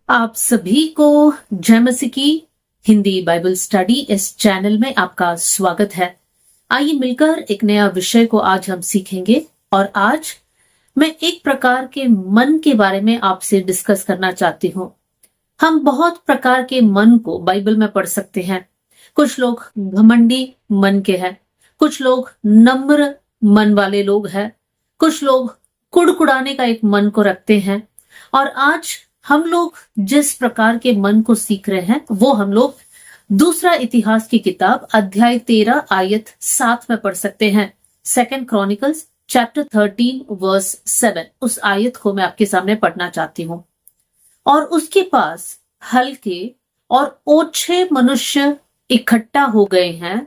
आप सभी को जय मसीह की हिंदी बाइबल स्टडी इस चैनल में आपका स्वागत है। आइए मिलकर एक नया विषय को आज हम सीखेंगे और आज मैं एक प्रकार के मन के बारे में आपसे डिस्कस करना चाहती हूँ। हम बहुत प्रकार के मन को बाइबल में पढ़ सकते हैं। कुछ लोग घमंडी मन के हैं, कुछ लोग नम्र मन वाले लोग हैं, कुछ लोग कुड़कुड़ाने का एक मन को रखते हैं। और आज हम लोग जिस प्रकार के मन को सीख रहे हैं वो हम लोग दूसरा इतिहास की किताब अध्याय 13 आयत 7 में पढ़ सकते हैं। 2 क्रॉनिकल्स चैप्टर 13 वर्स 7 उस आयत को मैं आपके सामने पढ़ना चाहती हूँ। और उसके पास हल्के और ओछे मनुष्य इकट्ठा हो गए हैं,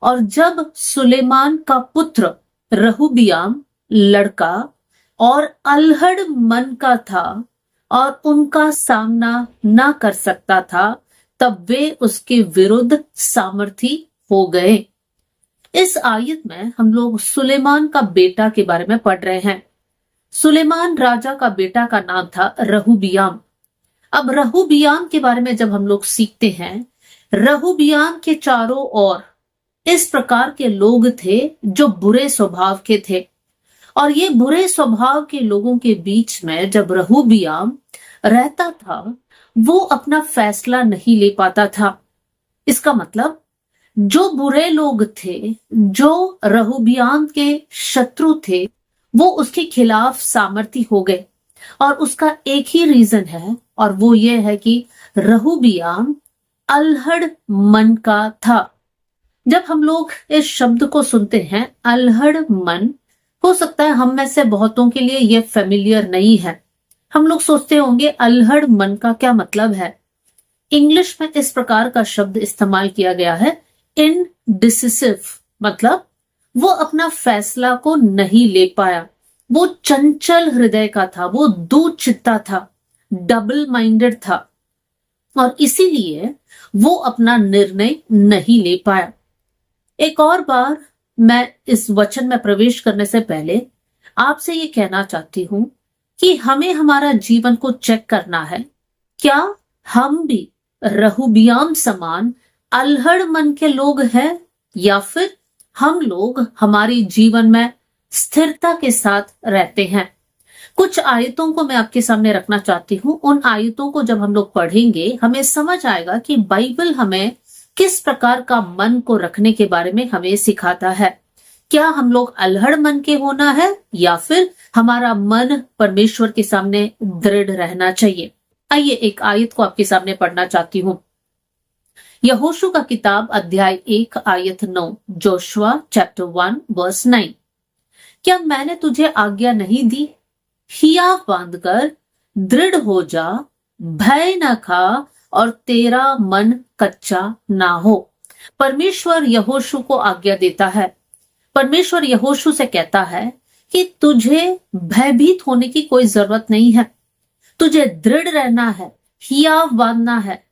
और जब सुलेमान का पुत्र रहूबियाम लड़का और अल्हड़ मन का था और उनका सामना ना कर सकता था, तब वे उसके विरुद्ध सामर्थी हो गए। इस आयत में हम लोग सुलेमान का बेटा के बारे में पढ़ रहे हैं। सुलेमान राजा का बेटा का नाम था रहूबियाम। अब रहूबियाम के बारे में जब हम लोग सीखते हैं, रहूबियाम के चारों ओर इस प्रकार के लोग थे जो बुरे स्वभाव के थे, और ये बुरे स्वभाव के लोगों के बीच में जब रहूबियाम रहता था वो अपना फैसला नहीं ले पाता था। इसका मतलब जो बुरे लोग थे, जो रहूबियाम के शत्रु थे, वो उसके खिलाफ सामर्थी हो गए। और उसका एक ही रीजन है, और वो ये है कि रहूबियाम अल्हड़ मन का था। जब हम लोग इस शब्द को सुनते हैं अल्हड़ मन, हो सकता है हम में से बहुतों के लिए ये फेमिलियर नहीं है। हम लोग सोचते होंगे अल्हड़ मन का क्या मतलब है। इंग्लिश में इस प्रकार का शब्द इस्तेमाल किया गया है इनडिसिसिव, मतलब वो अपना फैसला को नहीं ले पाया, वो चंचल हृदय का था, वो दूचित्ता था, डबल माइंडेड था, और इसीलिए वो अपना निर्णय नहीं ले पाया। एक और बार मैं इस वचन में प्रवेश करने से पहले आपसे ये कहना चाहती हूं कि हमें हमारा जीवन को चेक करना है। क्या हम भी रहूबियाम समान अल्हड़ मन के लोग हैं, या फिर हम लोग हमारे जीवन में स्थिरता के साथ रहते हैं। कुछ आयतों को मैं आपके सामने रखना चाहती हूं। उन आयतों को जब हम लोग पढ़ेंगे हमें समझ आएगा कि बाइबल हमें किस प्रकार का मन को रखने के बारे में हमें सिखाता है। क्या हम लोग अल्हड़ मन के होना है, या फिर हमारा मन परमेश्वर के सामने दृढ़ रहना चाहिए। आइए एक आयत को आपके सामने पढ़ना चाहती हूँ। यहोशू का किताब अध्याय 1 आयत 9, जोशुआ चैप्टर 1 वर्स 9। क्या मैंने तुझे आज्ञा नहीं दी? हिया बांधकर दृढ़ हो जा, भय न खा और तेरा मन कच्चा ना हो। परमेश्वर यहोशू को आज्ञा देता है। परमेश्वर यहोशू से कहता है कि तुझे भयभीत होने की कोई जरूरत नहीं है, तुझे दृढ़ रहना है, हियाव बांधना है।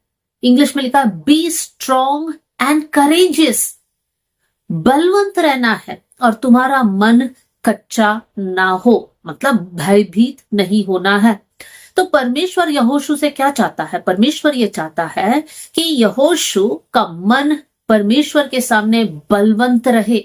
इंग्लिश में लिखा है be strong and courageous, Balwant रहना है, और तुम्हारा मन कच्चा ना हो, मतलब भयभीत नहीं होना है। तो परमेश्वर यहोशू से क्या चाहता है? परमेश्वर ये चाहता है कि यहोशू का मन परमेश्वर के सामने बलवंत रहे,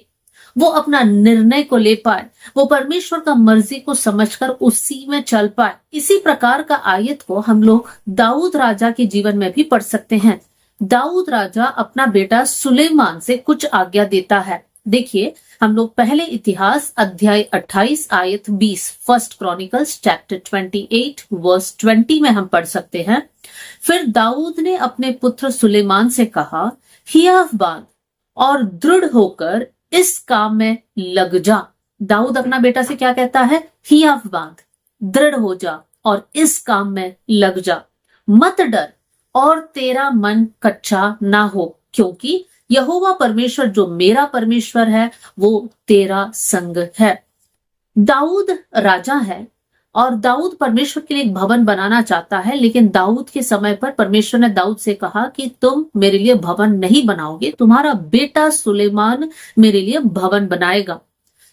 वो अपना निर्णय को ले पाए, वो परमेश्वर का मर्जी को समझकर उसी में चल पाए। इसी प्रकार का आयत को हम लोग दाऊद राजा के जीवन में भी पढ़ सकते हैं। दाऊद राजा अपना बेटा सुलेमान से कुछ आज्ञा देता है। देखिए, हम लोग पहले इतिहास अध्याय 28 आयत 20, 1 क्रॉनिकल्स चैप्टर 28 वर्स 20 में हम पढ़ सकते हैं। फिर दाऊद ने अपने पुत्र सुलेमान से कहा, हियाव बांध और दृढ़ होकर इस काम में लग जा। दाऊद अपना बेटा से क्या कहता है? हियाव बांध, दृढ़ हो जा और इस काम में लग जा, मत डर और तेरा मन कच्चा ना हो, क्योंकि यहोवा परमेश्वर जो मेरा परमेश्वर है वो तेरा संग है। दाऊद राजा है और दाऊद परमेश्वर के लिए एक भवन बनाना चाहता है, लेकिन दाऊद के समय पर परमेश्वर ने दाऊद से कहा कि तुम मेरे लिए भवन नहीं बनाओगे, तुम्हारा बेटा सुलेमान मेरे लिए भवन बनाएगा।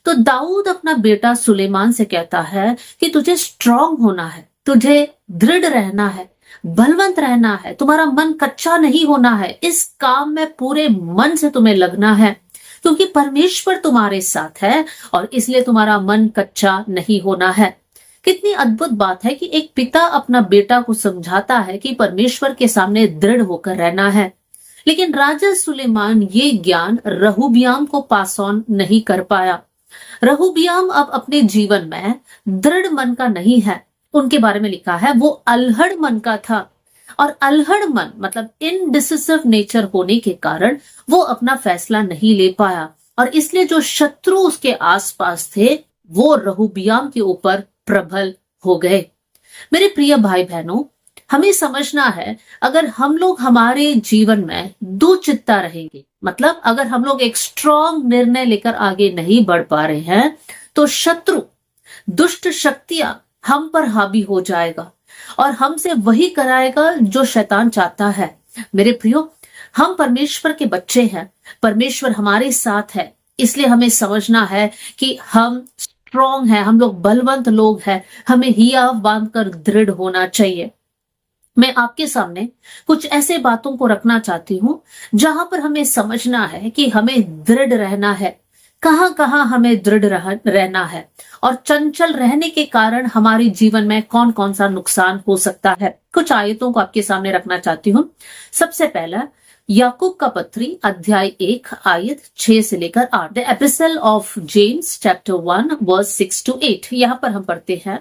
तो दाऊद अपना बेटा सुलेमान से कहता है कि तुझे स्ट्रांग होना है, तुझे दृढ़ रहना है, बलवंत रहना है, तुम्हारा मन कच्चा नहीं होना है, इस काम में पूरे मन से तुम्हें लगना है, क्योंकि परमेश्वर तुम्हारे साथ है और इसलिए तुम्हारा मन कच्चा नहीं होना है। कितनी अद्भुत बात है कि एक पिता अपना बेटा को समझाता है कि परमेश्वर के सामने दृढ़ होकर रहना है। लेकिन राजा सुलेमान ये ज्ञान रहूबियाम को पास ऑन नहीं कर पाया। रहूबियाम अब अपने जीवन में दृढ़ मन का नहीं है। उनके बारे में लिखा है वो अल्हड़ मन का था, और अल्हड़ मन मतलब इनडिसिसिव नेचर होने के कारण वो अपना फैसला नहीं ले पाया, और इसलिए जो शत्रु उसके आसपास थे वो रहूबियाम के ऊपर प्रबल हो गए। मेरे प्रिय भाई बहनों, हमें समझना है, अगर हम लोग हमारे जीवन में दुचित्ता रहेंगे, मतलब अगर हम लोग एक स्ट्रॉन्ग निर्णय लेकर आगे नहीं बढ़ पा रहे हैं, तो शत्रु, दुष्ट शक्तियां हम पर हावी हो जाएगा और हमसे वही कराएगा जो शैतान चाहता है। मेरे प्रियो, हम परमेश्वर के बच्चे हैं, परमेश्वर हमारे साथ है, इसलिए हमें समझना है कि हम स्ट्रॉन्ग है, हम लोग बलवंत लोग हैं, हमें हिया बांधकर दृढ़ होना चाहिए। मैं आपके सामने कुछ ऐसे बातों को रखना चाहती हूं जहां पर हमें समझना है कि हमें दृढ़ रहना है, कहां कहां हमें दृढ़ रहना है, और चंचल रहने के कारण हमारे जीवन में कौन कौन सा नुकसान हो सकता है। कुछ आयतों को आपके सामने रखना चाहती हूं। सबसे पहला, याकूब का पत्री अध्याय 1 आयत 6 से लेकर 8, the epistle of James chapter 1 verse 6 to 8। यहां पर हम पढ़ते हैं,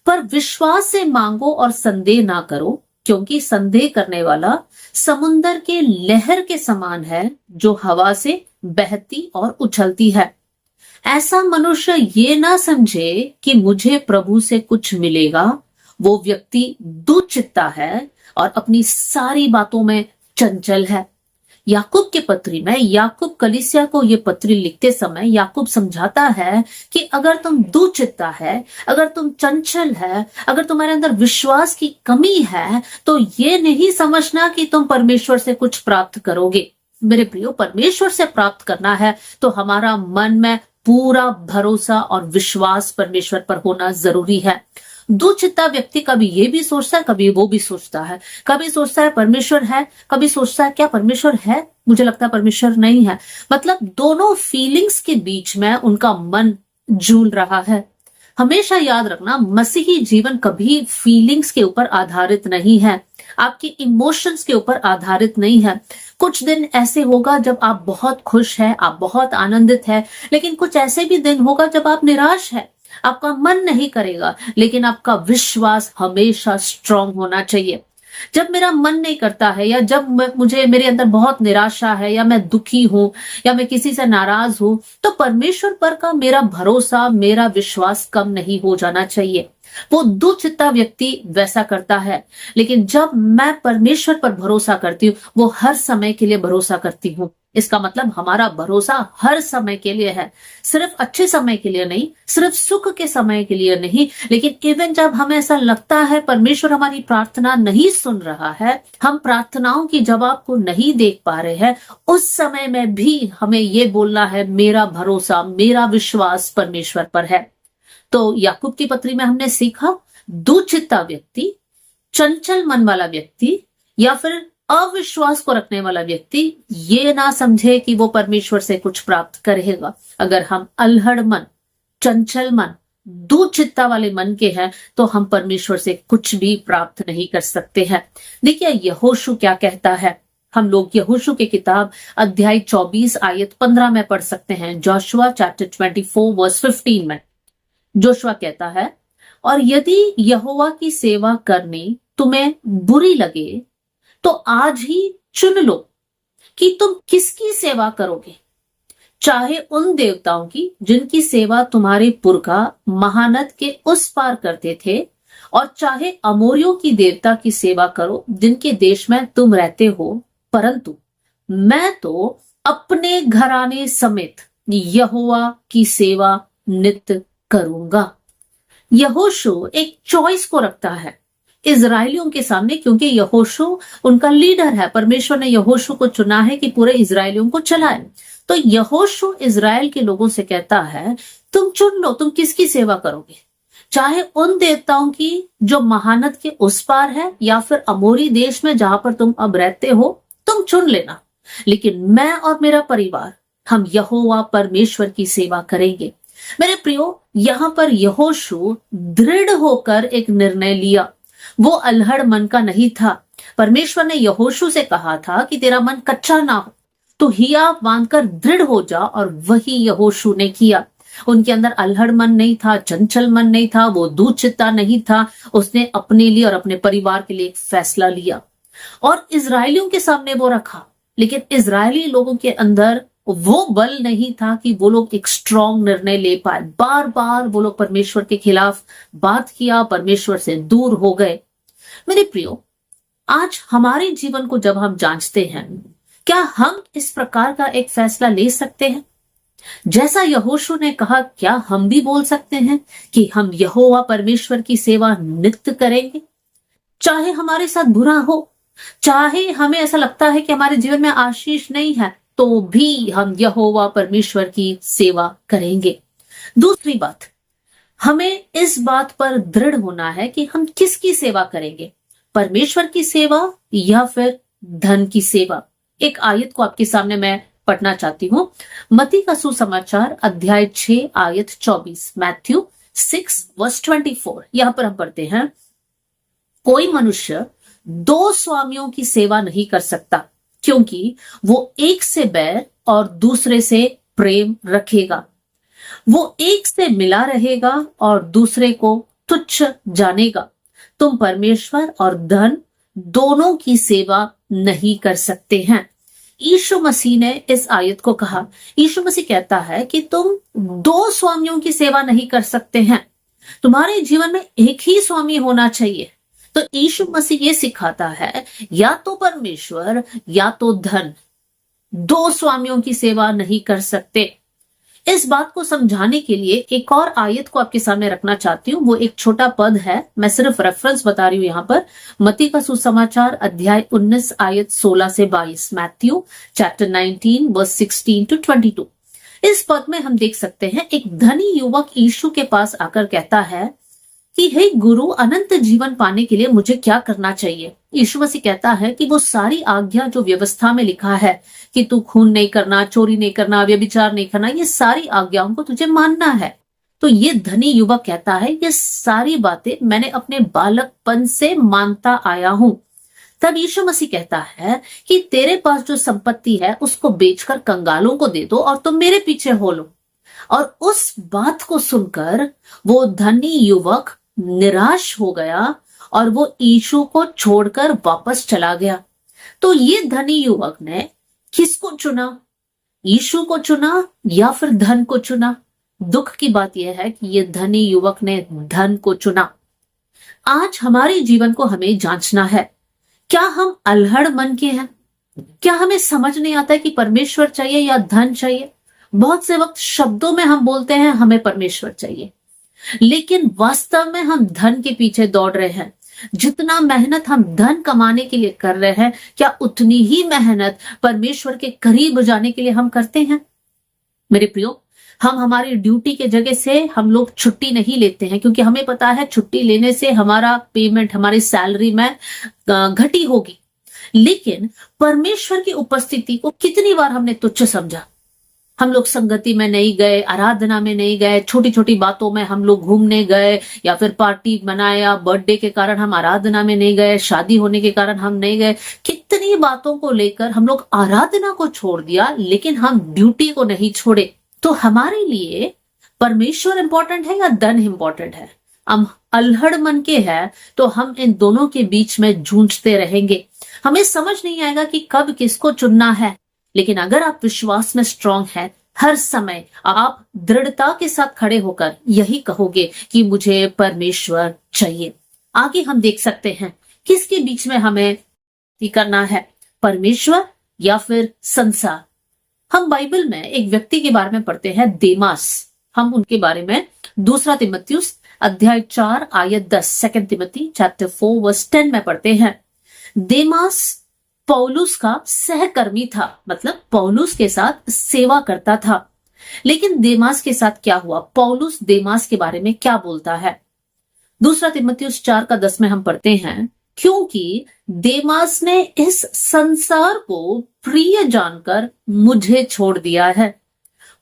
पर विश्वास से मांगो और संदेह ना करो, क्योंकि संदेह करने वाला समुंदर के लहर के समान है जो हवा से बहती और उछलती है। ऐसा मनुष्य ये ना समझे कि मुझे प्रभु से कुछ मिलेगा। वो व्यक्ति दुचित्ता है और अपनी सारी बातों में चंचल है। याकूब के पत्री में याकूब कलीसिया को ये पत्री लिखते समय याकूब समझाता है कि अगर तुम दुचित्ता है, अगर तुम चंचल है, अगर तुम्हारे अंदर विश्वास की कमी है, तो ये नहीं समझना कि तुम परमेश्वर से कुछ प्राप्त करोगे। मेरे प्रियो, परमेश्वर से प्राप्त करना है तो हमारा मन में पूरा भरोसा और विश्वास परमेश्वर पर होना जरूरी है। दुचित्ता व्यक्ति कभी ये भी सोचता है, कभी वो भी सोचता है, कभी सोचता है परमेश्वर है, कभी सोचता है क्या परमेश्वर है, मुझे लगता है परमेश्वर नहीं है। मतलब दोनों फीलिंग्स के बीच में उनका मन झूल रहा है। हमेशा याद रखना, मसीही जीवन कभी फीलिंग्स के ऊपर आधारित नहीं है, आपके इमोशंस के ऊपर आधारित नहीं है। कुछ दिन ऐसे होगा जब आप बहुत खुश हैं, आप बहुत आनंदित हैं, लेकिन कुछ ऐसे भी दिन होगा जब आप निराश है, आपका मन नहीं करेगा, लेकिन आपका विश्वास हमेशा स्ट्रांग होना चाहिए। जब मेरा मन नहीं करता है, या जब मुझे मेरे अंदर बहुत निराशा है, या मैं दुखी हूं, या मैं किसी से नाराज हूं, तो परमेश्वर पर का मेरा भरोसा, मेरा विश्वास कम नहीं हो जाना चाहिए। वो दुचित्ता व्यक्ति वैसा करता है, लेकिन जब मैं परमेश्वर पर भरोसा करती हूँ, वो हर समय के लिए भरोसा करती हूँ। इसका मतलब हमारा भरोसा हर समय के लिए है, सिर्फ अच्छे समय के लिए नहीं, सिर्फ सुख के समय के लिए नहीं, लेकिन इवन जब हमें ऐसा लगता है परमेश्वर हमारी प्रार्थना नहीं सुन रहा है, हम प्रार्थनाओं की जवाब को नहीं देख पा रहे हैं, उस समय में भी हमें ये बोलना है, मेरा भरोसा, मेरा विश्वास परमेश्वर पर है। तो याकूब की पत्री में हमने सीखा, दुचित्ता व्यक्ति, चंचल मन वाला व्यक्ति, या फिर अविश्वास को रखने वाला व्यक्ति ये ना समझे कि वो परमेश्वर से कुछ प्राप्त करेगा। अगर हम अल्हड़ मन, चंचल मन, दुचित्ता वाले मन के हैं, तो हम परमेश्वर से कुछ भी प्राप्त नहीं कर सकते हैं। देखिए यहोशू क्या कहता है, हम लोग यहोशू की किताब अध्याय 24 आयत 15 में पढ़ सकते हैं। जोशुआ चैप्टर 24 वर्स 15 में जोशुआ कहता है, और यदि यहोवा की सेवा करनी तुम्हें बुरी लगे तो आज ही चुन लो कि तुम किसकी सेवा करोगे, चाहे उन देवताओं की जिनकी सेवा तुम्हारे पुरखा महानद के उस पार करते थे, और चाहे अमोरियों की देवता की सेवा करो जिनके देश में तुम रहते हो, परंतु मैं तो अपने घराने समेत यहोवा की सेवा नित्य करूंगा। यहोशू एक चॉइस को रखता है इजरायलियों के सामने, क्योंकि यहोशू उनका लीडर है। परमेश्वर ने यहोशू को चुना है कि पूरे इजरायलियों को चलाए। तो यहोशू इजराइल के लोगों से कहता है, तुम चुन लो तुम किसकी सेवा करोगे, चाहे उन देवताओं की जो महानद के उस पार है या फिर अमोरी देश में जहां पर तुम अब रहते हो, तुम चुन लेना। लेकिन मैं और मेरा परिवार हम यहोवा परमेश्वर की सेवा करेंगे। मेरे प्रियो, यहाँ पर यहोशू दृढ़ होकर एक निर्णय लिया। वो अल्हड़ मन का नहीं था। परमेश्वर ने यहोशू से कहा था कि तेरा मन कच्चा ना हो, तो हिया बांधकर दृढ़ हो जा, और वही यहोशू ने किया। उनके अंदर अल्हड़ मन नहीं था, चंचल मन नहीं था, वो दूध चित्ता नहीं था। उसने अपने लिए और अपने परिवार के लिए एक फैसला लिया और इजरायलियों के सामने वो रखा। लेकिन इजरायली लोगों के अंदर वो बल नहीं था कि वो लोग एक स्ट्रॉन्ग निर्णय ले पाए। बार बार वो लोग परमेश्वर के खिलाफ बात किया, परमेश्वर से दूर हो गए। मेरे प्रियो, आज हमारे जीवन को जब हम जांचते हैं, क्या हम इस प्रकार का एक फैसला ले सकते हैं? जैसा यहोशू ने कहा, क्या हम भी बोल सकते हैं कि हम यहोवा परमेश्वर की सेवा नित्य करेंगे? चाहे हमारे साथ बुरा हो, चाहे हमें ऐसा लगता है कि हमारे जीवन में आशीष नहीं है, तो भी हम यहोवा परमेश्वर की सेवा करेंगे। दूसरी बात, हमें इस बात पर दृढ़ होना है कि हम किसकी सेवा करेंगे, परमेश्वर की सेवा या फिर धन की सेवा। एक आयत को आपके सामने मैं पढ़ना चाहती हूं। मत्ती का सुसमाचार अध्याय 6 आयत 24, मैथ्यू 6:24। यहां पर हम पढ़ते हैं, कोई मनुष्य दो स्वामियों की सेवा नहीं कर सकता, क्योंकि वो एक से बैर और दूसरे से प्रेम रखेगा। वो एक से मिला रहेगा और दूसरे को तुच्छ जानेगा। तुम परमेश्वर और धन दोनों की सेवा नहीं कर सकते हैं। यीशु मसीह ने इस आयत को कहा। यीशु मसीह कहता है कि तुम दो स्वामियों की सेवा नहीं कर सकते हैं। तुम्हारे जीवन में एक ही स्वामी होना चाहिए। तो यीशु मसीह ये सिखाता है, या तो परमेश्वर या तो धन, दो स्वामियों की सेवा नहीं कर सकते। इस बात को समझाने के लिए एक और आयत को आपके सामने रखना चाहती हूँ। वो एक छोटा पद है, मैं सिर्फ रेफरेंस बता रही हूँ यहाँ पर। मत्ती का सुसमाचार अध्याय 19 आयत 16 से 22, मैथ्यू चैप्टर 19 वर्स 16 to 22। इस पद में हम देख सकते हैं, एक धनी युवक यीशु के पास आकर कहता है कि हे गुरु, अनंत जीवन पाने के लिए मुझे क्या करना चाहिए? यीशु मसीह कहता है कि वो सारी आज्ञा जो व्यवस्था में लिखा है कि तू खून नहीं करना, चोरी नहीं करना, व्यभिचार नहीं करना, ये सारी आज्ञाओं को तुझे मानना है। तो ये धनी युवक कहता है, ये सारी बातें मैंने अपने बालकपन से मानता आया हूं। तब यीशु मसीह कहता है कि तेरे पास जो संपत्ति है उसको बेचकर कंगालों को दे दो और तुम मेरे पीछे हो लो। और उस बात को सुनकर वो धनी युवक निराश हो गया और वो यीशु को छोड़कर वापस चला गया। तो ये धनी युवक ने किसको चुना? यीशु को चुना या फिर धन को चुना? दुख की बात यह है कि ये धनी युवक ने धन को चुना। आज हमारे जीवन को हमें जांचना है, क्या हम अल्हड़ मन के हैं? क्या हमें समझ नहीं आता है कि परमेश्वर चाहिए या धन चाहिए? बहुत से वक्त शब्दों में हम बोलते हैं हमें परमेश्वर चाहिए, लेकिन वास्तव में हम धन के पीछे दौड़ रहे हैं। जितना मेहनत हम धन कमाने के लिए कर रहे हैं, क्या उतनी ही मेहनत परमेश्वर के करीब जाने के लिए हम करते हैं? मेरे प्रियो, हम हमारी ड्यूटी के जगह से हम लोग छुट्टी नहीं लेते हैं, क्योंकि हमें पता है छुट्टी लेने से हमारा पेमेंट, हमारी सैलरी में घटी होगी। लेकिन परमेश्वर की उपस्थिति को कितनी बार हमने तुच्छ समझा। हम लोग संगति में नहीं गए, आराधना में नहीं गए, छोटी छोटी बातों में हम लोग घूमने गए, या फिर पार्टी मनाया, बर्थडे के कारण हम आराधना में नहीं गए, शादी होने के कारण हम नहीं गए। कितनी बातों को लेकर हम लोग आराधना को छोड़ दिया, लेकिन हम ड्यूटी को नहीं छोड़े। तो हमारे लिए परमेश्वर इंपॉर्टेंट है या धन इंपॉर्टेंट है? हम अल्हड़ मन के हैं तो हम इन दोनों के बीच में जूझते रहेंगे। हमें समझ नहीं आएगा कि कब किसको चुनना है। लेकिन अगर आप विश्वास में स्ट्रांग हैं, हर समय आप दृढ़ता के साथ खड़े होकर यही कहोगे कि मुझे परमेश्वर चाहिए। आगे हम देख सकते हैं किसके बीच में हमें करना है, परमेश्वर या फिर संसार। हम बाइबल में एक व्यक्ति के बारे में पढ़ते हैं, देमास। हम उनके बारे में 2 तिमुथियुस अध्याय 4 आयत 10, 2 तिमुथी चैप्टर 4 वर्स 10 में पढ़ते हैं। देमास पौलुस का सहकर्मी था, मतलब पौलुस के साथ सेवा करता था। लेकिन देमास के साथ क्या हुआ? पौलुस देमास के बारे में क्या बोलता है? दूसरा तिमुथियुस 4:10 में हम पढ़ते हैं, क्योंकि देमास ने इस संसार को प्रिय जानकर मुझे छोड़ दिया है।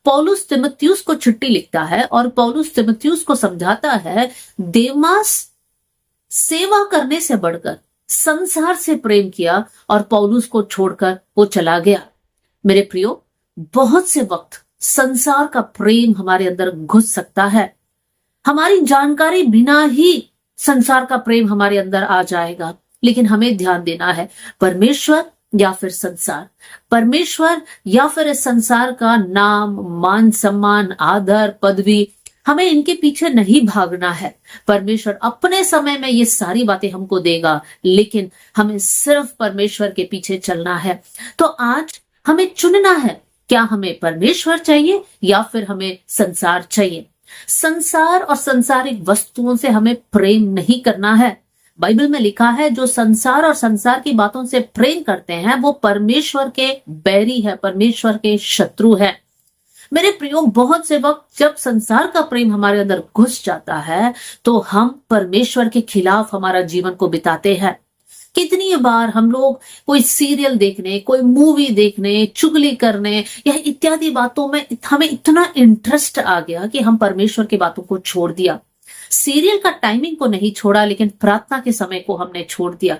पौलुस तिमुथियुस को चिट्ठी लिखता है और पौलुस तिमुथियुस को समझाता है, देमास सेवा करने से बढ़कर संसार से प्रेम किया और पौलुस को छोड़कर वो चला गया। मेरे प्रियो, बहुत से वक्त संसार का प्रेम हमारे अंदर घुस सकता है। हमारी जानकारी बिना ही संसार का प्रेम हमारे अंदर आ जाएगा, लेकिन हमें ध्यान देना है, परमेश्वर या फिर संसार, परमेश्वर या फिर इस संसार का नाम, मान सम्मान, आदर, पदवी, हमें इनके पीछे नहीं भागना है। परमेश्वर अपने समय में ये सारी बातें हमको देगा, लेकिन हमें सिर्फ परमेश्वर के पीछे चलना है। तो आज हमें चुनना है, क्या हमें परमेश्वर चाहिए या फिर हमें संसार चाहिए। संसार और सांसारिक वस्तुओं से हमें प्रेम नहीं करना है। बाइबल में लिखा है, जो संसार और संसार की बातों से प्रेम करते हैं वो परमेश्वर के बैरी है, परमेश्वर के शत्रु है। मेरे प्रियो, बहुत से वक्त जब संसार का प्रेम हमारे अंदर घुस जाता है तो हम परमेश्वर के खिलाफ हमारा जीवन को बिताते हैं। कितनी बार हम लोग कोई सीरियल देखने, कोई मूवी देखने, चुगली करने या इत्यादि बातों में हमें इतना इंटरेस्ट आ गया कि हम परमेश्वर की बातों को छोड़ दिया। सीरियल का टाइमिंग को नहीं छोड़ा, लेकिन प्रार्थना के समय को हमने छोड़ दिया।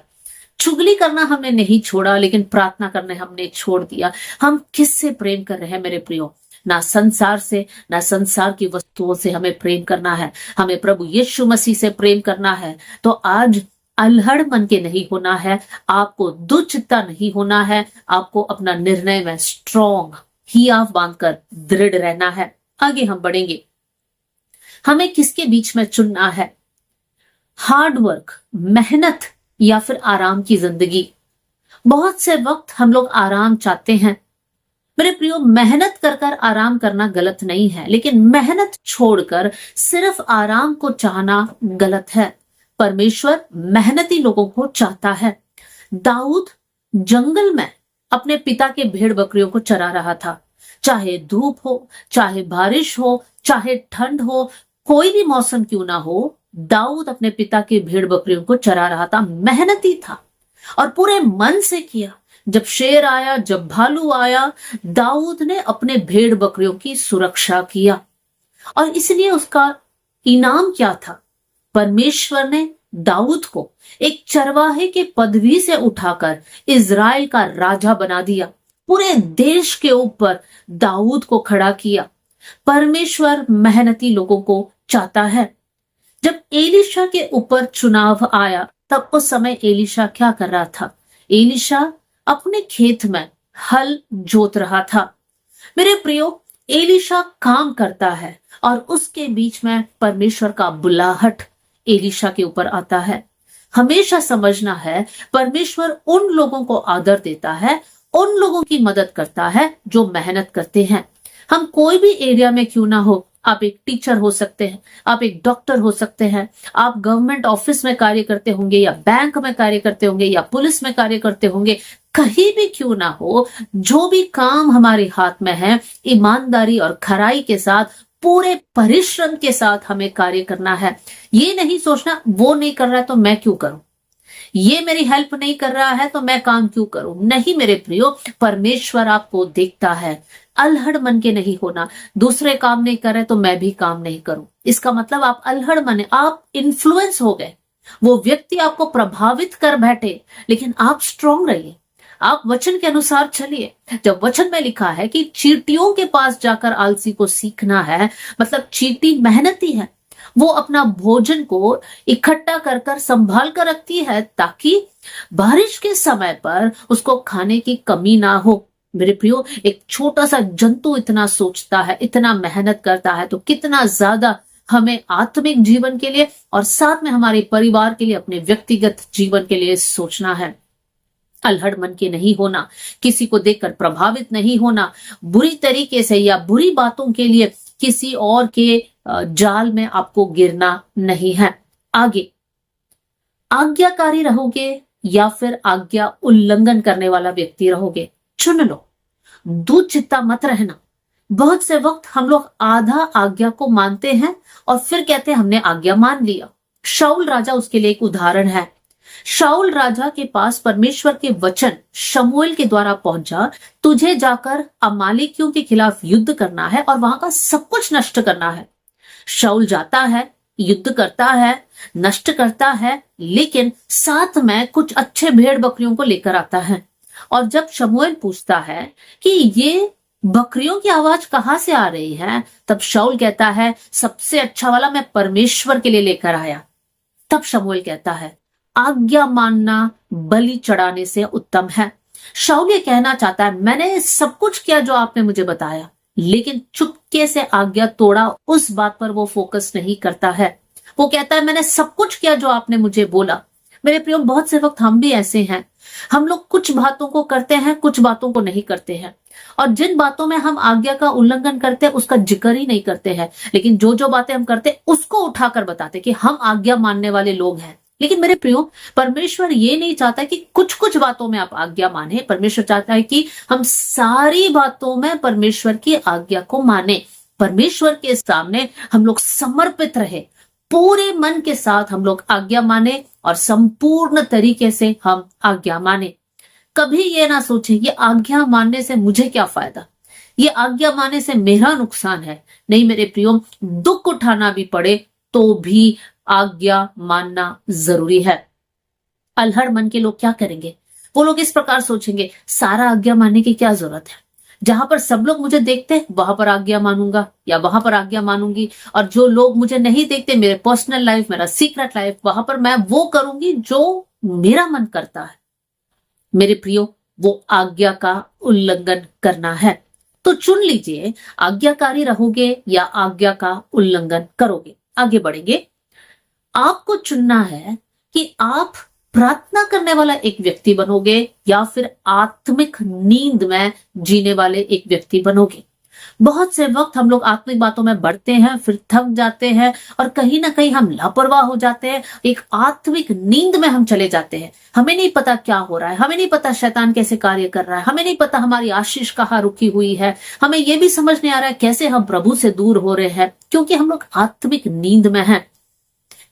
चुगली करना हमने नहीं छोड़ा, लेकिन प्रार्थना करने हमने छोड़ दिया। हम किससे प्रेम कर रहे हैं मेरे प्रियो? ना संसार से, ना संसार की वस्तुओं से हमें प्रेम करना है। हमें प्रभु यीशु मसीह से प्रेम करना है। तो आज अल्हड़ मन के नहीं होना है, आपको दुचित्ता नहीं होना है, आपको अपना निर्णय में स्ट्रॉन्ग हियाव बांधकर दृढ़ रहना है। आगे हम बढ़ेंगे। हमें किसके बीच में चुनना है? हार्ड वर्क, मेहनत या फिर आराम की जिंदगी। बहुत से वक्त हम लोग आराम चाहते हैं। मेरे प्रियो, मेहनत कर कर आराम करना गलत नहीं है, लेकिन मेहनत छोड़कर सिर्फ आराम को चाहना गलत है। परमेश्वर मेहनती लोगों को चाहता है। दाऊद जंगल में अपने पिता के भेड़ बकरियों को चरा रहा था। चाहे धूप हो, चाहे बारिश हो, चाहे ठंड हो, कोई भी मौसम क्यों ना हो, दाऊद अपने पिता के भेड़ बकरियों को चरा रहा था। मेहनती था और पूरे मन से किया। जब शेर आया, जब भालू आया, दाऊद ने अपने भेड़ बकरियों की सुरक्षा किया और इसलिए उसका इनाम क्या था? परमेश्वर ने दाऊद को एक चरवाहे के पदवी से उठाकर इज़राइल का राजा बना दिया। पूरे देश के ऊपर दाऊद को खड़ा किया। परमेश्वर मेहनती लोगों को चाहता है। जब एलीशा के ऊपर चुनाव आया, तब उस समय एलीशा क्या कर रहा था? एलीशा अपने खेत में हल जोत रहा था। मेरे प्रियो, एलीशा काम करता है और उसके बीच में परमेश्वर का बुलाहट एलीशा के ऊपर आता है। हमेशा समझना है, परमेश्वर उन लोगों को आदर देता है, उन लोगों की मदद करता है जो मेहनत करते हैं। हम कोई भी एरिया में क्यों ना हो, आप एक टीचर हो सकते हैं, आप एक डॉक्टर हो सकते हैं, आप गवर्नमेंट ऑफिस में कार्य करते होंगे या बैंक में कार्य करते होंगे या पुलिस में कार्य करते होंगे, कहीं भी क्यों ना हो, जो भी काम हमारे हाथ में है, ईमानदारी और खराई के साथ, पूरे परिश्रम के साथ हमें कार्य करना है। ये नहीं सोचना वो नहीं कर रहा है तो मैं क्यों करूं, ये मेरी हेल्प नहीं कर रहा है तो मैं काम क्यों करूं। नहीं मेरे प्रियो, परमेश्वर आपको देखता है। अल्हड़ मन के नहीं होना, दूसरे काम नहीं कर रहे तो मैं भी काम नहीं करूं। इसका मतलब आप अल्हड़ मन, आप इन्फ्लुएंस हो गए, वो व्यक्ति आपको प्रभावित कर बैठे, लेकिन आप स्ट्रांग रहिए, आप वचन के अनुसार चलिए। जब वचन में लिखा है कि चींटियों के पास जाकर आलसी को सीखना है, मतलब चींटी मेहनती है, वो अपना भोजन को इकट्ठा कर कर संभाल कर रखती है ताकि बारिश के समय पर उसको खाने की कमी ना हो। मेरे प्रियो, एक छोटा सा जंतु इतना सोचता है, इतना मेहनत करता है, तो कितना ज्यादा हमें आत्मिक जीवन के लिए और साथ में हमारे परिवार के लिए, अपने व्यक्तिगत जीवन के लिए सोचना है। अल्हड़ मन के नहीं होना, किसी को देखकर प्रभावित नहीं होना, बुरी तरीके से या बुरी बातों के लिए किसी और के जाल में आपको गिरना नहीं है। आगे, आज्ञाकारी रहोगे या फिर आज्ञा उल्लंघन करने वाला व्यक्ति रहोगे? चुन लो, दुचित्ता मत रहना। बहुत से वक्त हम लोग आधा आज्ञा को मानते हैं और फिर कहते हैं हमने आज्ञा मान लिया। शाऊल राजा उसके लिए एक उदाहरण है। शाऊल राजा के पास परमेश्वर के वचन शमूएल के द्वारा पहुंचा, तुझे जाकर अमालेकियों के खिलाफ युद्ध करना है और वहां का सब कुछ नष्ट करना है। शाऊल जाता है, युद्ध करता है, नष्ट करता है, लेकिन साथ में कुछ अच्छे भेड़ बकरियों को लेकर आता है। और जब शमूएल पूछता है कि ये बकरियों की आवाज कहां से आ रही है, तब शाऊल कहता है सबसे अच्छा वाला मैं परमेश्वर के लिए लेकर आया। तब शमूएल कहता है आज्ञा मानना बलि चढ़ाने से उत्तम है। शाऊल ये कहना चाहता है मैंने सब कुछ किया जो आपने मुझे बताया, लेकिन चुपके से आज्ञा तोड़ा, उस बात पर वो फोकस नहीं करता है। वो कहता है मैंने सब कुछ किया जो आपने मुझे बोला। मेरे प्रियो, बहुत से वक्त हम भी ऐसे हैं, हम लोग कुछ बातों को करते हैं, कुछ बातों को नहीं करते हैं, और जिन बातों में हम आज्ञा का उल्लंघन करते हैं उसका जिक्र ही नहीं करते हैं, लेकिन जो जो बातें हम करते हैं उसको उठाकर बताते कि हम आज्ञा मानने वाले लोग हैं। लेकिन मेरे प्रियो, परमेश्वर ये नहीं चाहता कि कुछ कुछ बातों में आप आज्ञा माने। परमेश्वर चाहता है कि हम सारी बातों में परमेश्वर की आज्ञा को माने। परमेश्वर के सामने हम लोग समर्पित रहे, पूरे मन के साथ हम लोग आज्ञा माने और संपूर्ण तरीके से हम आज्ञा माने। कभी ये ना सोचे ये आज्ञा मानने से मुझे क्या फायदा, ये आज्ञा मानने से मेरा नुकसान है। नहीं मेरे प्रियो, दुख उठाना भी पड़े तो भी आज्ञा मानना जरूरी है। अल्हड़ मन के लोग क्या करेंगे? वो लोग इस प्रकार सोचेंगे सारा आज्ञा मानने की क्या जरूरत है, जहां पर सब लोग मुझे देखते हैं वहां पर आज्ञा मानूंगा या वहां पर आज्ञा मानूंगी, और जो लोग मुझे नहीं देखते, मेरे पर्सनल लाइफ, मेरा सीक्रेट लाइफ, वहां पर मैं वो करूंगी जो मेरा मन करता है। मेरे प्रियो, वो आज्ञा का उल्लंघन करना है। तो चुन लीजिए, आज्ञाकारी रहोगे या आज्ञा का उल्लंघन करोगे। आगे बढ़ेंगे। आपको चुनना है कि आप प्रार्थना करने वाला एक व्यक्ति बनोगे या फिर आत्मिक नींद में जीने वाले एक व्यक्ति बनोगे। बहुत से वक्त हम लोग आत्मिक बातों में बढ़ते हैं, फिर थक जाते हैं और कहीं ना कहीं हम लापरवाह हो जाते हैं, एक आत्मिक नींद में हम चले जाते हैं। हमें नहीं पता क्या हो रहा है, हमें नहीं पता शैतान कैसे कार्य कर रहा है, हमें नहीं पता हमारी आशीष कहाँ रुकी हुई है, हमें यह भी समझ नहीं आ रहा है कैसे हम प्रभु से दूर हो रहे हैं, क्योंकि हम लोग आत्मिक नींद में हैं।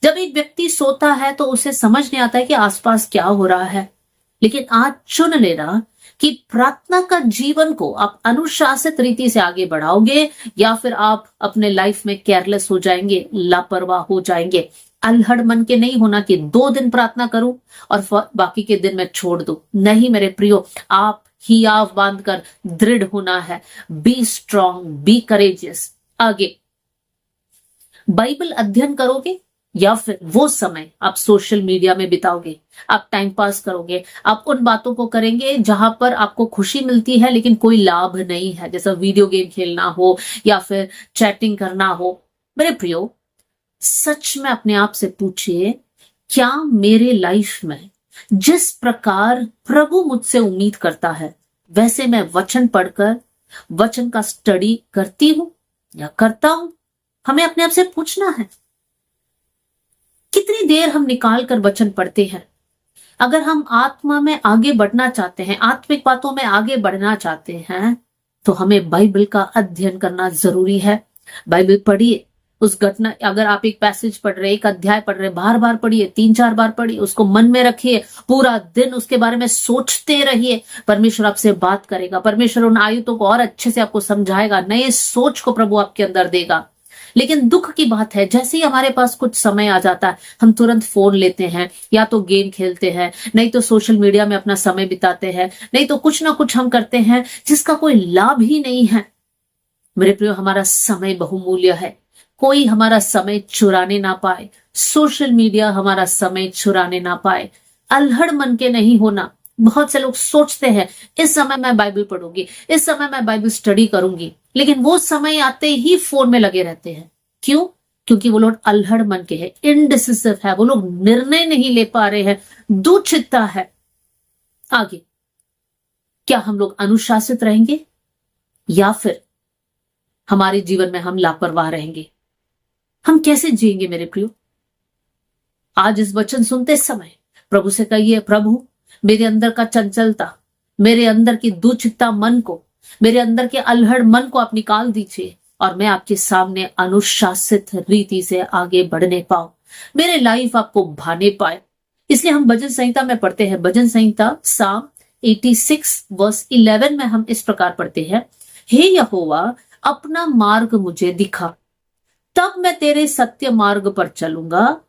जब एक व्यक्ति सोता है तो उसे समझ नहीं आता है कि आसपास क्या हो रहा है। लेकिन आज चुन लेना कि प्रार्थना का जीवन को आप अनुशासित रीति से आगे बढ़ाओगे या फिर आप अपने लाइफ में केयरलेस हो जाएंगे, लापरवाह हो जाएंगे। अल्हड़ मन के नहीं होना कि 2 दिन प्रार्थना करूं और बाकी के दिन मैं छोड़ दूं। नहीं मेरे प्रियो, आप हियाव बांधकर दृढ़ होना है। Be strong, be courageous. आगे बाइबल अध्ययन करोगे या फिर वो समय आप सोशल मीडिया में बिताओगे, आप टाइम पास करोगे, आप उन बातों को करेंगे जहां पर आपको खुशी मिलती है लेकिन कोई लाभ नहीं है, जैसा वीडियो गेम खेलना हो या फिर चैटिंग करना हो। मेरे प्रियो, सच में अपने आप से पूछिए, क्या मेरे लाइफ में जिस प्रकार प्रभु मुझसे उम्मीद करता है वैसे मैं वचन पढ़कर वचन का स्टडी करती हूं या करता हूं? हमें अपने आप से पूछना है। कितनी देर हम निकाल कर वचन पढ़ते हैं? अगर हम आत्मा में आगे बढ़ना चाहते हैं, आत्मिक बातों में आगे बढ़ना चाहते हैं, तो हमें बाइबल का अध्ययन करना जरूरी है। बाइबल पढ़िए, उस घटना, अगर आप एक पैसेज पढ़ रहे, एक अध्याय पढ़ रहे, बार बार पढ़िए, 3-4 बार पढ़िए, उसको मन में रखिए, पूरा दिन उसके बारे में सोचते रहिए। परमेश्वर आपसे बात करेगा, परमेश्वर उन आयतों को और अच्छे से आपको समझाएगा, नए सोच को प्रभु आपके अंदर देगा। लेकिन दुख की बात है, जैसे ही हमारे पास कुछ समय आ जाता है हम तुरंत फोन लेते हैं, या तो गेम खेलते हैं, नहीं तो सोशल मीडिया में अपना समय बिताते हैं, नहीं तो कुछ ना कुछ हम करते हैं जिसका कोई लाभ ही नहीं है। मेरे प्रियो, हमारा समय बहुमूल्य है, कोई हमारा समय चुराने ना पाए, सोशल मीडिया हमारा समय चुराने ना पाए। अल्हड़ मन के नहीं होना। बहुत से लोग सोचते हैं इस समय मैं बाइबल पढ़ूंगी, इस समय मैं बाइबल स्टडी करूंगी, लेकिन वो समय आते ही फोन में लगे रहते हैं। क्यों? क्योंकि वो लोग अल्हड़ मन के हैं, इनडिसिसिव है, वो लोग निर्णय नहीं ले पा रहे हैं, दुचित्ता है। आगे क्या हम लोग अनुशासित रहेंगे या फिर हमारे जीवन में हम लापरवाह रहेंगे? हम कैसे जिएंगे मेरे प्रियो? आज इस वचन सुनते समय प्रभु से कहिए, प्रभु मेरे अंदर का चंचलता, मेरे अंदर की दुचित्ता मन को, मेरे अंदर के अल्हड़ मन को आप निकाल दीजिए और मैं आपके सामने अनुशासित रीति से आगे बढ़ने पाऊं। मेरे लाइफ आपको भाने पाए। इसलिए हम भजन संहिता में पढ़ते हैं, भजन संहिता साम 86 वर्स 11 में हम इस प्रकार पढ़ते हैं, हे यहोवा अपना मार्ग मुझे दिखा, तब मैं तेरे सत्य मार्ग पर चलूंगा।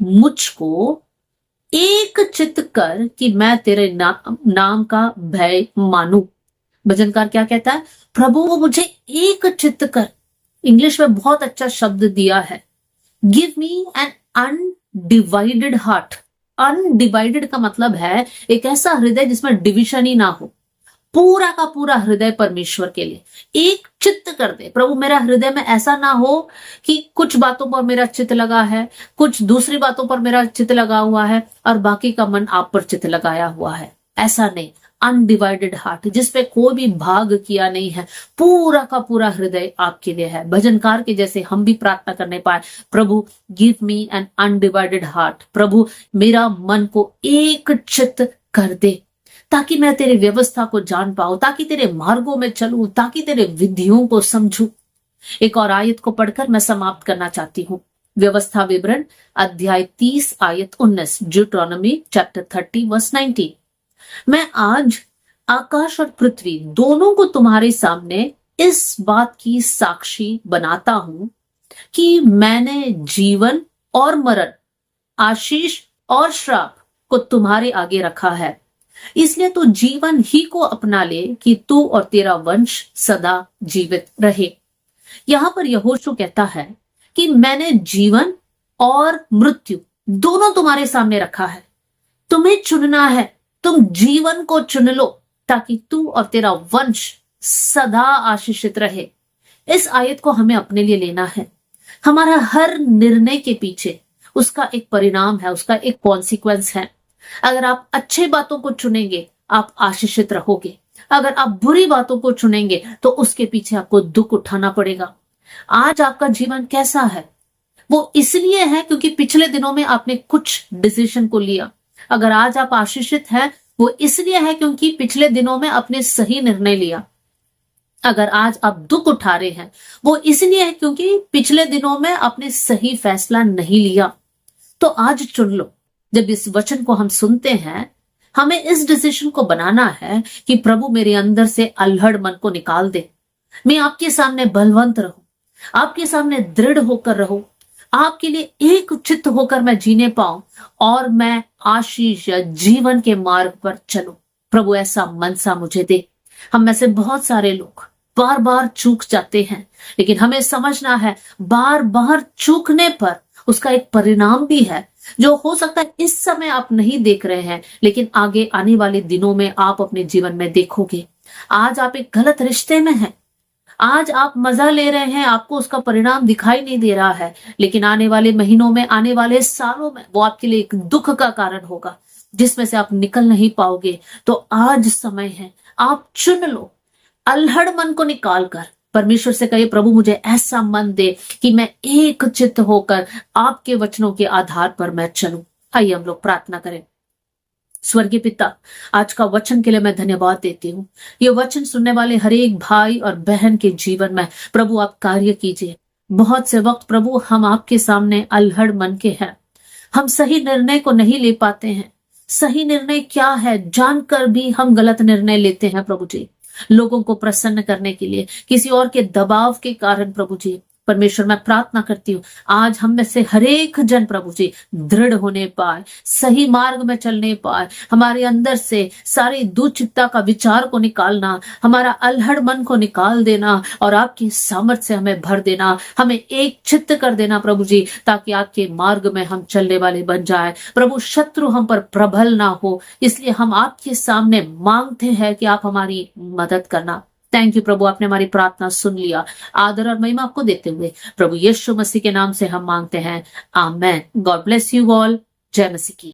मुझको एक चित्त कर कि मैं तेरे नाम का भय मानूं। भजनकार क्या कहता है? प्रभु वो मुझे एक चित्त कर। इंग्लिश में बहुत अच्छा शब्द दिया है, give me an undivided heart. Undivided का मतलब है एक ऐसा हृदय जिसमें डिविजन ही ना हो, पूरा का पूरा हृदय परमेश्वर के लिए एक चित्त कर दे। प्रभु मेरा हृदय में ऐसा ना हो कि कुछ बातों पर मेरा चित्त लगा है, कुछ दूसरी बातों पर मेरा चित्त लगा हुआ है और बाकी का मन आप पर चित्त लगाया हुआ है। ऐसा नहीं, अनडिवाइडेड हार्ट, जिसपे कोई भी भाग किया नहीं है, पूरा का पूरा हृदय आपके लिए है। भजनकार के जैसे हम भी प्रार्थना करने पाए, प्रभु give me an undivided heart. प्रभु मेरा मन को एक चित्त कर दे, ताकि मैं तेरी व्यवस्था को जान पाऊं, ताकि तेरे मार्गों में चलूं, ताकि तेरे विधियों को समझूं। एक और आयत को पढ़कर मैं समाप्त करना चाहती हूँ। व्यवस्था विवरण अध्याय 30 आयत 19, ड्यूटेरोनोमी चैप्टर 30 वर्स 19। मैं आज आकाश और पृथ्वी दोनों को तुम्हारे सामने इस बात की साक्षी बनाता हूं कि मैंने जीवन और मरण, आशीष और श्राप को तुम्हारे आगे रखा है। इसलिए तू जीवन ही को अपना ले कि तू और तेरा वंश सदा जीवित रहे। यहां पर यहोशू कहता है कि मैंने जीवन और मृत्यु दोनों तुम्हारे सामने रखा है, तुम्हें चुनना है। तुम जीवन को चुन लो ताकि तू और तेरा वंश सदा आशीषित रहे। इस आयत को हमें अपने लिए लेना है। हमारा हर निर्णय के पीछे उसका एक परिणाम है, उसका एक कॉन्सिक्वेंस है। अगर आप अच्छे बातों को चुनेंगे आप आशीषित रहोगे, अगर आप बुरी बातों को चुनेंगे तो उसके पीछे आपको दुख उठाना पड़ेगा। आज आपका जीवन कैसा है? वो इसलिए है क्योंकि पिछले दिनों में आपने कुछ डिसीजन को लिया। अगर आज आप आशीषित हैं वो इसलिए है क्योंकि पिछले दिनों में आपने सही निर्णय लिया। अगर आज आप दुख उठा रहे हैं वो इसलिए है क्योंकि पिछले दिनों में आपने सही फैसला नहीं लिया। तो आज चुन लो। जब इस वचन को हम सुनते हैं हमें इस डिसीजन को बनाना है कि प्रभु मेरे अंदर से अल्हड़ मन को निकाल दे। मैं आपके सामने बलवंत रहूं, आपके सामने दृढ़ होकर रहूं, आपके लिए एक चित्त होकर मैं जीने पाऊं और मैं आशीष या जीवन के मार्ग पर चलूं। प्रभु ऐसा मनसा मुझे दे। हम में से बहुत सारे लोग बार बार चूक जाते हैं, लेकिन हमें समझना है बार बार चूकने पर उसका एक परिणाम भी है जो हो सकता है इस समय आप नहीं देख रहे हैं, लेकिन आगे आने वाले दिनों में आप अपने जीवन में देखोगे। आज आप एक गलत रिश्ते में हैं, आज आप मजा ले रहे हैं, आपको उसका परिणाम दिखाई नहीं दे रहा है, लेकिन आने वाले महीनों में, आने वाले सालों में वो आपके लिए एक दुख का कारण होगा जिसमें से आप निकल नहीं पाओगे। तो आज समय है, आप चुन लो। अल्हड़ मन को निकालकर परमेश्वर से कहिए, प्रभु मुझे ऐसा मन दे कि मैं एक चित्त होकर आपके वचनों के आधार पर मैं चलूं। आइए हम लोग प्रार्थना करें। स्वर्गीय पिता, आज का वचन के लिए मैं धन्यवाद देती हूँ। ये वचन सुनने वाले हर एक भाई और बहन के जीवन में प्रभु आप कार्य कीजिए। बहुत से वक्त प्रभु हम आपके सामने अल्हड़ मन के हैं, हम सही निर्णय को नहीं ले पाते हैं। सही निर्णय क्या है जानकर भी हम गलत निर्णय लेते हैं प्रभु जी, लोगों को प्रसन्न करने के लिए, किसी और के दबाव के कारण। प्रभु जी परमेश्वर मैं प्रार्थना करती हूँ आज हम में से हरेक जन प्रभु जी दृढ़ होने पाए, सही मार्ग में चलने पाए। हमारे अंदर से सारी दुचित्ता का विचार को निकालना, हमारा अल्हड़ मन को निकाल देना और आपकी सामर्थ से हमें भर देना, हमें एक चित्त कर देना प्रभु जी, ताकि आपके मार्ग में हम चलने वाले बन जाए। प्रभु शत्रु हम पर प्रबल ना हो, इसलिए हम आपके सामने मांगते हैं कि आप हमारी मदद करना। थैंक यू प्रभु, आपने हमारी प्रार्थना सुन लिया। आदर और महिमा आपको देते हुए प्रभु यीशु मसीह के नाम से हम मांगते हैं, आमेन। God bless you all. जय मसीह की।